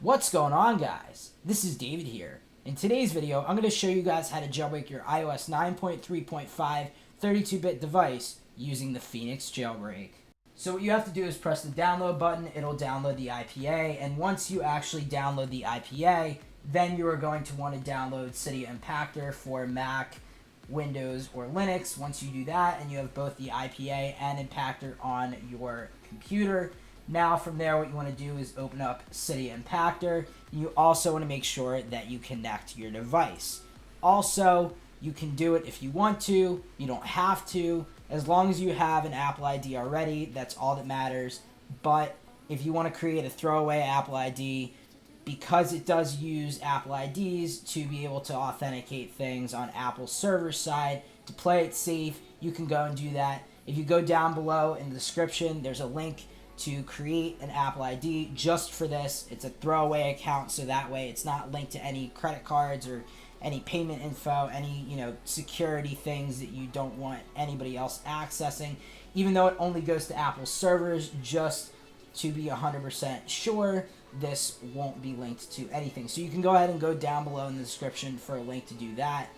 What's going on, guys? This is David here. In today's video, I'm going to show you guys how to jailbreak your iOS 9.3.5 32-bit device using the Phœnix jailbreak. So what you have to do is press the download button, it'll download the IPA, and once you actually download the IPA, then you are going to want to download Cydia Impactor for Mac, Windows, or Linux. Once you do that, and you have both the IPA and Impactor on your computer, now from there what you want to do is open up Cydia Impactor. You also want to make sure that you connect your device. Also, you can do it if you want to, you don't have to. As long as you have an Apple ID already, that's all that matters. But if you want to create a throwaway Apple ID, because it does use Apple IDs to be able to authenticate things on Apple's server side, to play it safe, you can go and do that. If you go down below in the description, there's a link to create an Apple ID just for this. It's a throwaway account, so that way it's not linked to any credit cards or any payment info, any security things that you don't want anybody else accessing, even though it only goes to Apple servers. Just to be 100% sure, this won't be linked to anything. So you can go ahead and go down below in the description for a link to do that.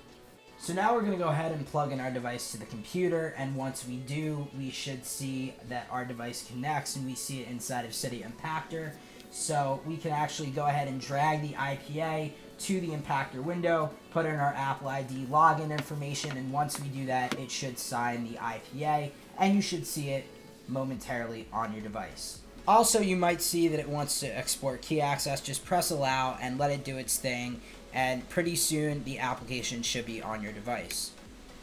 So now we're going to go ahead and plug in our device to the computer, and once we do, we should see that our device connects, and we see it inside of Cydia Impactor. So we can actually go ahead and drag the IPA to the Impactor window, put in our Apple ID login information, and once we do that, it should sign the IPA, and you should see it momentarily on your device. Also, you might see that it wants to export key access. Just press allow and let it do its thing, and pretty soon the application should be on your device.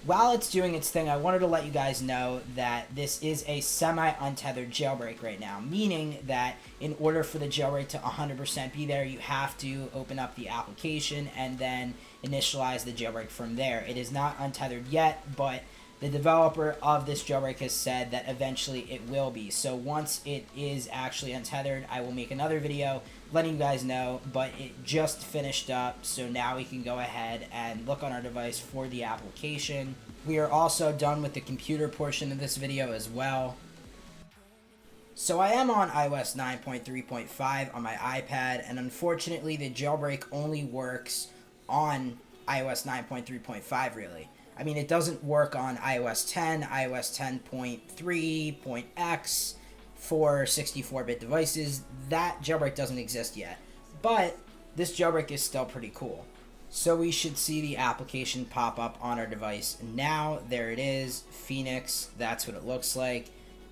While it's doing its thing, I wanted to let you guys know that this is a semi-untethered jailbreak right now, meaning that in order for the jailbreak to 100% be there, you have to open up the application and then initialize the jailbreak from there. It is not untethered yet, but the developer of this jailbreak has said that eventually it will be. So once it is actually untethered, I will make another video letting you guys know, but it just finished up, so now we can go ahead and look on our device for the application. We are also done with the computer portion of this video as well. So I am on iOS 9.3.5 on my iPad, and unfortunately the jailbreak only works on iOS 9.3.5 really. I mean, it doesn't work on iOS 10, iOS 10.3.x for 64-bit devices. That jailbreak doesn't exist yet, but this jailbreak is still pretty cool. So we should see the application pop up on our device. Now, there it is, Phœnix. That's what it looks like.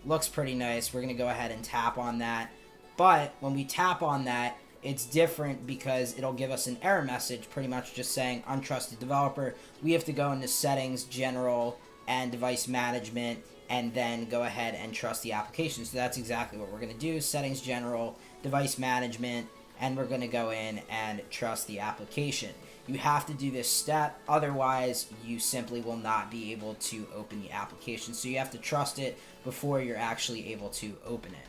Looks pretty nice. We're going to go ahead and tap on that. But when we tap on that, it's different because it'll give us an error message pretty much just saying untrusted developer. We have to go into settings, general, and device management, and then go ahead and trust the application. So that's exactly what we're going to do. Settings, general, device management, and we're going to go in and trust the application. You have to do this step, otherwise you simply will not be able to open the application. So you have to trust it before you're actually able to open it.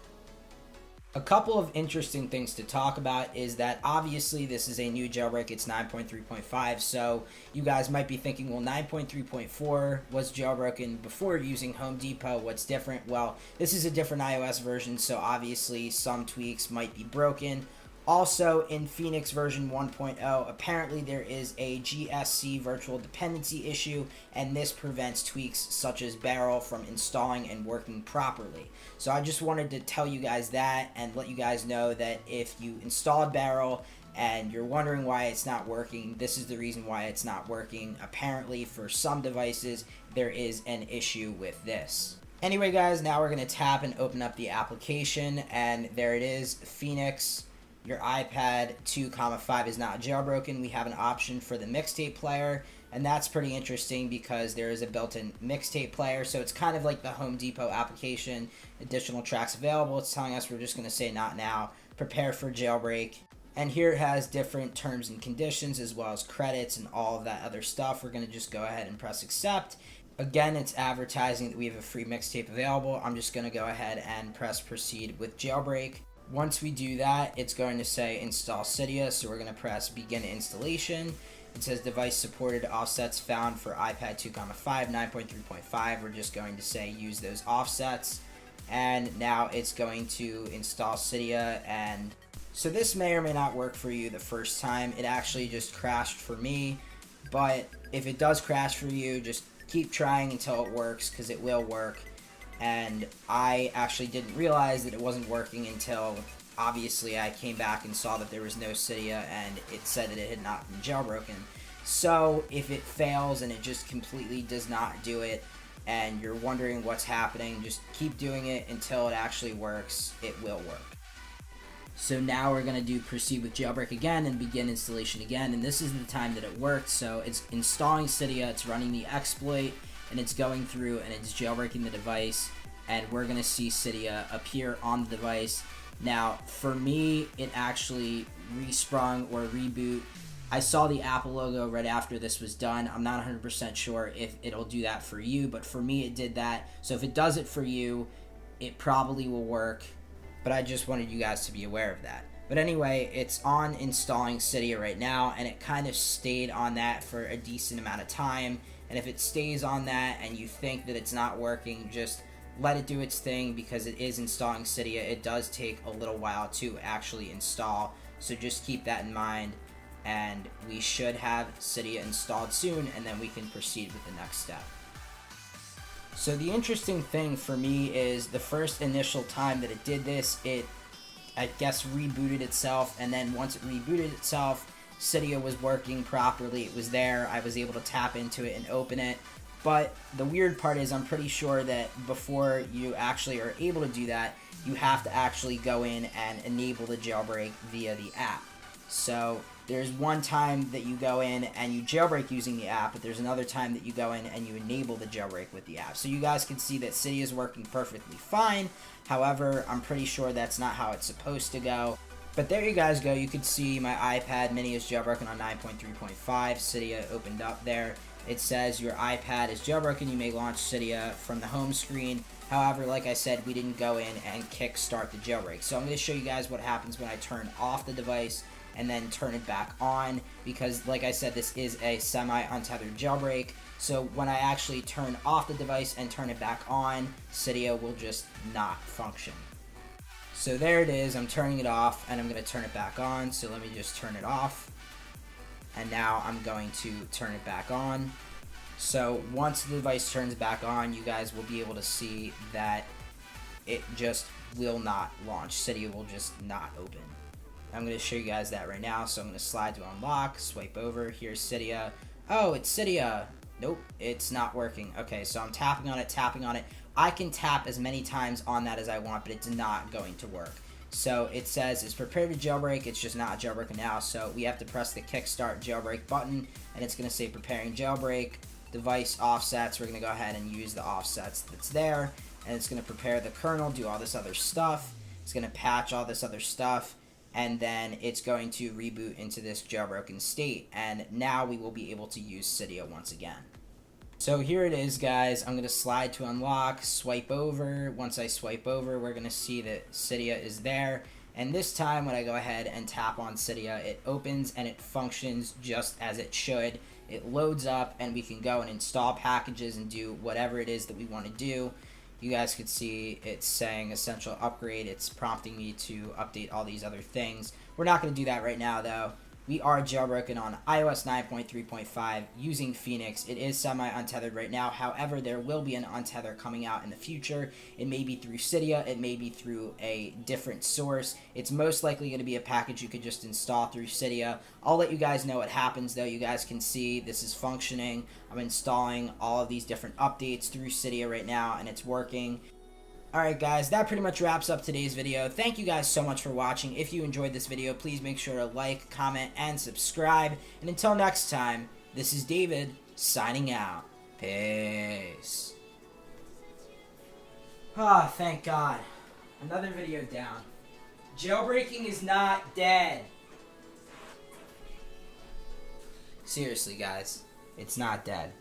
A couple of interesting things to talk about is that obviously this is a new jailbreak, it's 9.3.5, so you guys might be thinking, well, 9.3.4 was jailbroken before using Home Depot, what's different? Well, this is a different iOS version, so obviously some tweaks might be broken. Also, in Phœnix version 1.0, apparently there is a GSC virtual dependency issue, and this prevents tweaks such as Barrel from installing and working properly. So I just wanted to tell you guys that and let you guys know that if you installed Barrel and you're wondering why it's not working, this is the reason why it's not working. Apparently, for some devices, there is an issue with this. Anyway, guys, now we're going to tap and open up the application, and there it is, Phœnix. Your iPad 2.5 is not jailbroken. We have an option for the mixtape player, and that's pretty interesting because there is a built-in mixtape player, so it's kind of like the Home Depot application. Additional tracks available. It's telling us we're just going to say not now. Prepare for jailbreak. And here it has different terms and conditions as well as credits and all of that other stuff. We're going to just go ahead and press accept. Again, it's advertising that we have a free mixtape available. I'm just going to go ahead and press proceed with jailbreak. Once we do that, it's going to say install Cydia, so we're going to press begin installation. It says device supported offsets found for iPad 2.5, 9.3.5. We're just going to say use those offsets. And now it's going to install Cydia and So this may or may not work for you the first time. It actually just crashed for me, but if it does crash for you, just keep trying until it works, because it will work. And I actually didn't realize that it wasn't working until obviously I came back and saw that there was no Cydia and it said that it had not been jailbroken. So if it fails and it just completely does not do it and you're wondering what's happening, just keep doing it until it actually works. It will work. So now we're going to proceed with jailbreak again and begin installation again, and this is the time that it worked. So it's installing Cydia, it's running the exploit, and it's going through and it's jailbreaking the device, and we're going to see Cydia appear on the device. Now for me, it actually resprung or reboot. I saw the Apple logo right after this was done. I'm not 100% sure if it'll do that for you, but for me it did that. So if it does it for you, it probably will work. But I just wanted you guys to be aware of that. But anyway, it's on installing Cydia right now, and it kind of stayed on that for a decent amount of time. And if it stays on that and you think that it's not working, just let it do its thing, because it is installing Cydia. It does take a little while to actually install, so just keep that in mind. And we should have Cydia installed soon, and then we can proceed with the next step. So the interesting thing for me is the first initial time that it did this, it, I guess, rebooted itself, and then once it rebooted itself, Cydia was working properly. It was there. I was able to tap into it and open it. But the weird part is, I'm pretty sure that before you actually are able to do that, you have to actually go in and enable the jailbreak via the app. So there's one time that you go in and you jailbreak using the app, but there's another time that you go in and you enable the jailbreak with the app. So you guys can see that Cydia is working perfectly fine. However, I'm pretty sure that's not how it's supposed to go. But there you guys go. You can see my iPad mini is jailbroken on 9.3.5. Cydia opened up there. It says your iPad is jailbroken. You may launch Cydia from the home screen. However, like I said, we didn't go in and kickstart the jailbreak. So I'm going to show you guys what happens when I turn off the device and then turn it back on, because like I said, this is a semi-untethered jailbreak. So when I actually turn off the device and turn it back on, Cydia will just not function. So there it is. I'm turning it off and I'm going to turn it back on. So let me just turn it off. And now I'm going to turn it back on. So once the device turns back on, you guys will be able to see that it just will not launch. Cydia will just not open. I'm going to show you guys that right now. So I'm going to slide to unlock, swipe over. Here's Cydia. Oh, it's Cydia. Nope, it's not working. Okay, so I'm tapping on it, tapping on it. I can tap as many times on that as I want, but it's not going to work. So it says it's prepared to jailbreak. It's just not jailbreaking now. So we have to press the kickstart jailbreak button, and it's going to say preparing jailbreak. Device offsets. We're going to go ahead and use the offsets that's there, and it's going to prepare the kernel, do all this other stuff. It's going to patch all this other stuff, and then it's going to reboot into this jailbroken state, and now we will be able to use Cydia once again. So here it is, guys. I'm going to slide to unlock, swipe over. Once I swipe over, we're going to see that Cydia is there, and this time when I go ahead and tap on Cydia, it opens and it functions just as it should. It loads up and we can go and install packages and do whatever it is that we want to do. You guys can see it's saying essential upgrade. It's prompting me to update all these other things. We're not going to do that right now, though. We are jailbroken on iOS 9.3.5 using Phœnix. It is semi-untethered right now. However, there will be an untether coming out in the future. It may be through Cydia. It may be through a different source. It's most likely going to be a package you could just install through Cydia. I'll let you guys know what happens, though. You guys can see this is functioning. I'm installing all of these different updates through Cydia right now, and it's working. Alright guys, that pretty much wraps up today's video. Thank you guys so much for watching. If you enjoyed this video, please make sure to like, comment, and subscribe. And until next time, this is David, signing out. Peace. Ah, thank God. Another video down. Jailbreaking is not dead. Seriously guys, it's not dead.